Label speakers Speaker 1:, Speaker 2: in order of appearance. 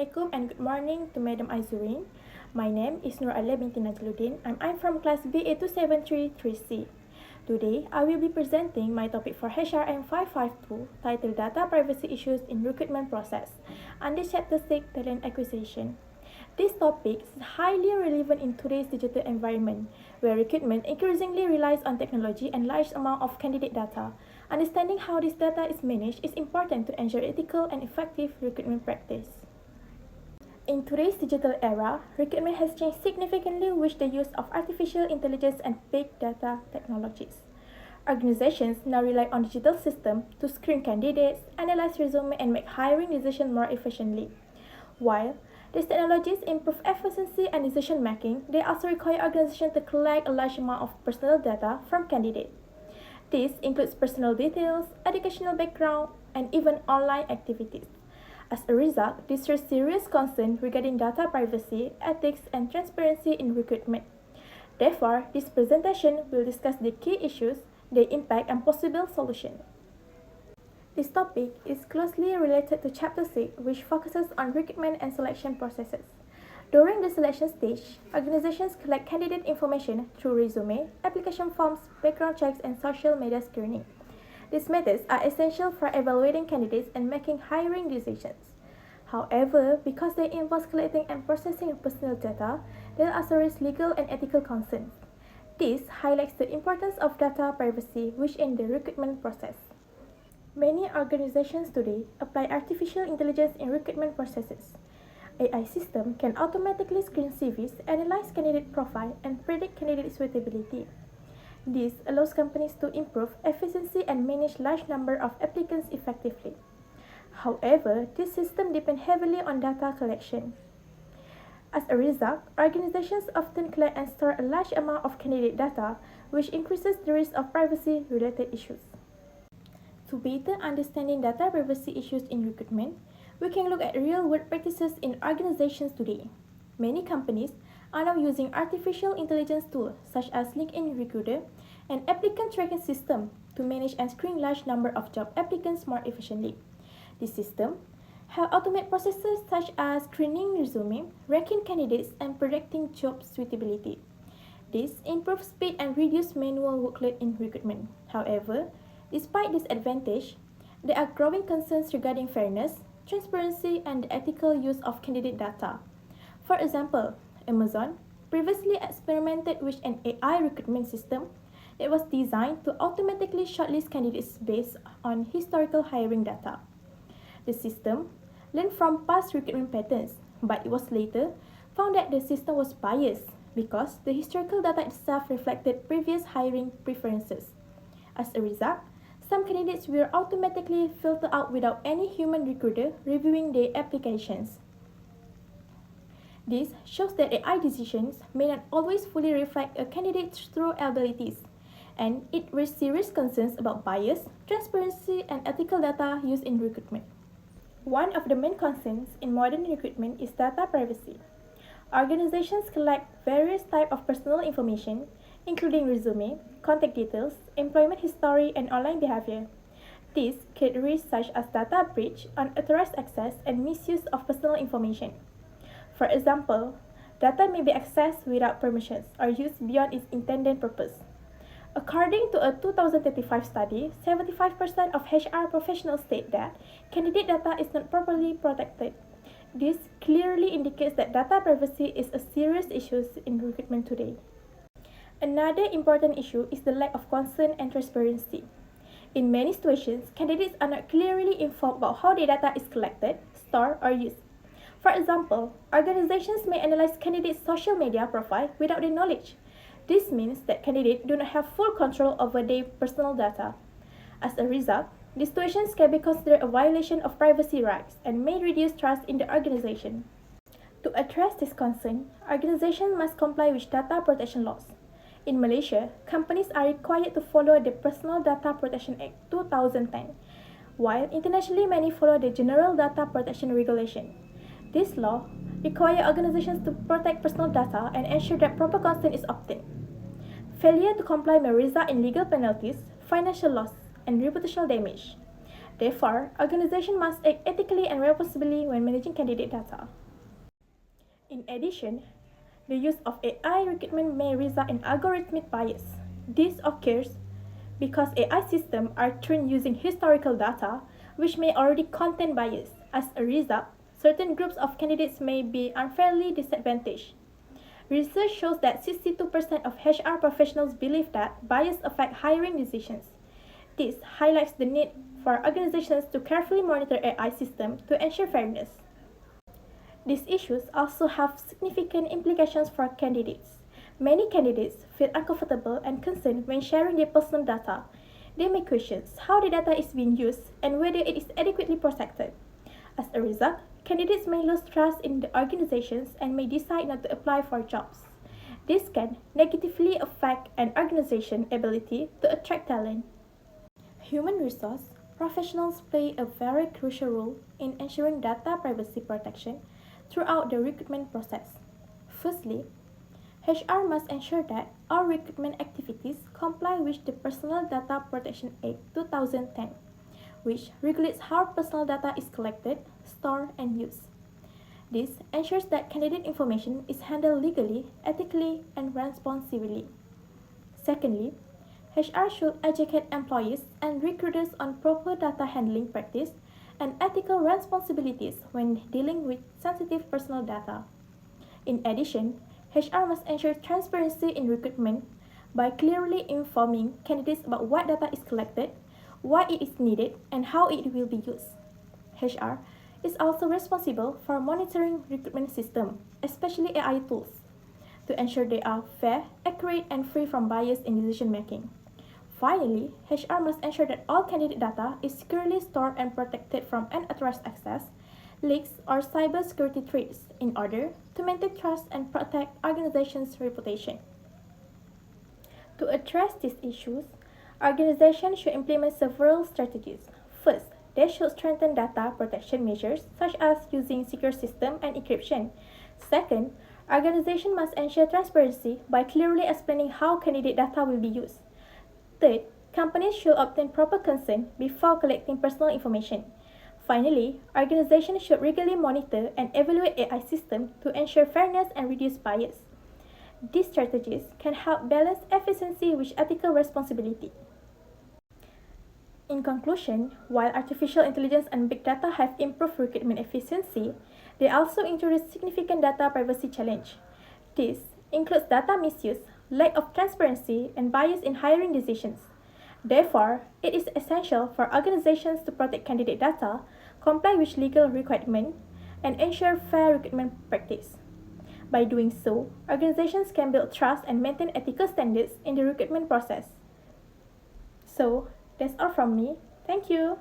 Speaker 1: Assalamualaikum and good morning to Madam Azurin. My name is Nur Alia binti Najluddin and I'm from class BA2733C. Today, I will be presenting my topic for HRM552 titled Data Privacy Issues in Recruitment Process under Chapter 6 Talent Acquisition. This topic is highly relevant in today's digital environment, where recruitment increasingly relies on technology and large amount of candidate data. Understanding how this data is managed is important to ensure ethical and effective recruitment practice. In today's digital era, recruitment has changed significantly with the use of artificial intelligence and big data technologies. Organizations now rely on digital systems to screen candidates, analyze resumes, and make hiring decisions more efficiently. While these technologies improve efficiency and decision making, they also require organizations to collect a large amount of personal data from candidates. This includes personal details, educational background, and even online activities. As a result, this raises serious concerns regarding data privacy, ethics, and transparency in recruitment. Therefore, this presentation will discuss the key issues, their impact, and possible solutions. This topic is closely related to Chapter 6, which focuses on recruitment and selection processes. During the selection stage, organizations collect candidate information through resume, application forms, background checks, and social media screening. These methods are essential for evaluating candidates and making hiring decisions. However, because they involve collecting and processing personal data, there are serious legal and ethical concerns. This highlights the importance of data privacy within the recruitment process. Many organizations today apply artificial intelligence in recruitment processes. AI system can automatically screen CVs, analyze candidate profile, and predict candidate suitability. This allows companies to improve efficiency and manage large number of applicants effectively. However, this system depends heavily on data collection. As a result, organizations often collect and store a large amount of candidate data, which increases the risk of privacy-related issues. To better understanding data privacy issues in recruitment, we can look at real-world practices in organizations today. Many companies are now using artificial intelligence tools such as LinkedIn Recruiter and applicant tracking system to manage and screen large number of job applicants more efficiently. This system help automate processes such as screening resume, ranking candidates, and predicting job suitability. This improves speed and reduces manual workload in recruitment. However, despite this advantage, there are growing concerns regarding fairness, transparency, and the ethical use of candidate data. For example, Amazon previously experimented with an AI recruitment system that was designed to automatically shortlist candidates based on historical hiring data. The system learned from past recruitment patterns, but it was later found that the system was biased because the historical data itself reflected previous hiring preferences. As a result, some candidates were automatically filtered out without any human recruiter reviewing their applications. This shows that AI decisions may not always fully reflect a candidate's true abilities, and it raises serious concerns about bias, transparency, and ethical data used in recruitment. One of the main concerns in modern recruitment is data privacy. Organizations collect various types of personal information, including resume, contact details, employment history, and online behavior. These create risks such as data breach, unauthorized access, and misuse of personal information. For example, data may be accessed without permissions or used beyond its intended purpose. According to a 2035 study, 75% of HR professionals state that candidate data is not properly protected. This clearly indicates that data privacy is a serious issue in recruitment today. Another important issue is the lack of concern and transparency. In many situations, candidates are not clearly informed about how their data is collected, stored, or used. For example, organizations may analyze candidates' social media profile without their knowledge. This means that candidates do not have full control over their personal data. As a result, these situations can be considered a violation of privacy rights and may reduce trust in the organization. To address this concern, organizations must comply with data protection laws. In Malaysia, companies are required to follow the Personal Data Protection Act 2010, while internationally many follow the General Data Protection Regulation. This law requires organizations to protect personal data and ensure that proper consent is obtained. Failure to comply may result in legal penalties, financial loss, and reputational damage. Therefore, organizations must act ethically and responsibly when managing candidate data. In addition, the use of AI recruitment may result in algorithmic bias. This occurs because AI systems are trained using historical data, which may already contain bias. As a result, certain groups of candidates may be unfairly disadvantaged. Research shows that 62% of HR professionals believe that bias affects hiring decisions. This highlights the need for organizations to carefully monitor AI systems to ensure fairness. These issues also have significant implications for candidates. Many candidates feel uncomfortable and concerned when sharing their personal data. They may question how the data is being used and whether it is adequately protected. As a result, candidates may lose trust in the organizations and may decide not to apply for jobs. This can negatively affect an organization's ability to attract talent. Human resource professionals play a very crucial role in ensuring data privacy protection throughout the recruitment process. Firstly, HR must ensure that all recruitment activities comply with the Personal Data Protection Act 2010, which regulates how personal data is collected, stored, and used. This ensures that candidate information is handled legally, ethically, and responsibly. Secondly, HR should educate employees and recruiters on proper data handling practice and ethical responsibilities when dealing with sensitive personal data. In addition, HR must ensure transparency in recruitment by clearly informing candidates about what data is collected, why it is needed, and how it will be used. HR is also responsible for monitoring recruitment systems, especially AI tools, to ensure they are fair, accurate, and free from bias in decision making. Finally, HR must ensure that all candidate data is securely stored and protected from unauthorized access, leaks, or cybersecurity threats in order to maintain trust and protect organizations' reputation. To address these issues, organizations should implement several strategies. First, they should strengthen data protection measures such as using secure system and encryption. Second, organizations must ensure transparency by clearly explaining how candidate data will be used. Third, companies should obtain proper consent before collecting personal information. Finally, organizations should regularly monitor and evaluate AI systems to ensure fairness and reduce bias. These strategies can help balance efficiency with ethical responsibility. In conclusion, while artificial intelligence and big data have improved recruitment efficiency, they also introduce significant data privacy challenge. This includes data misuse, lack of transparency, and bias in hiring decisions. Therefore, it is essential for organizations to protect candidate data, comply with legal requirements, and ensure fair recruitment practice. By doing so, organizations can build trust and maintain ethical standards in the recruitment process. So, that's all from me. Thank you.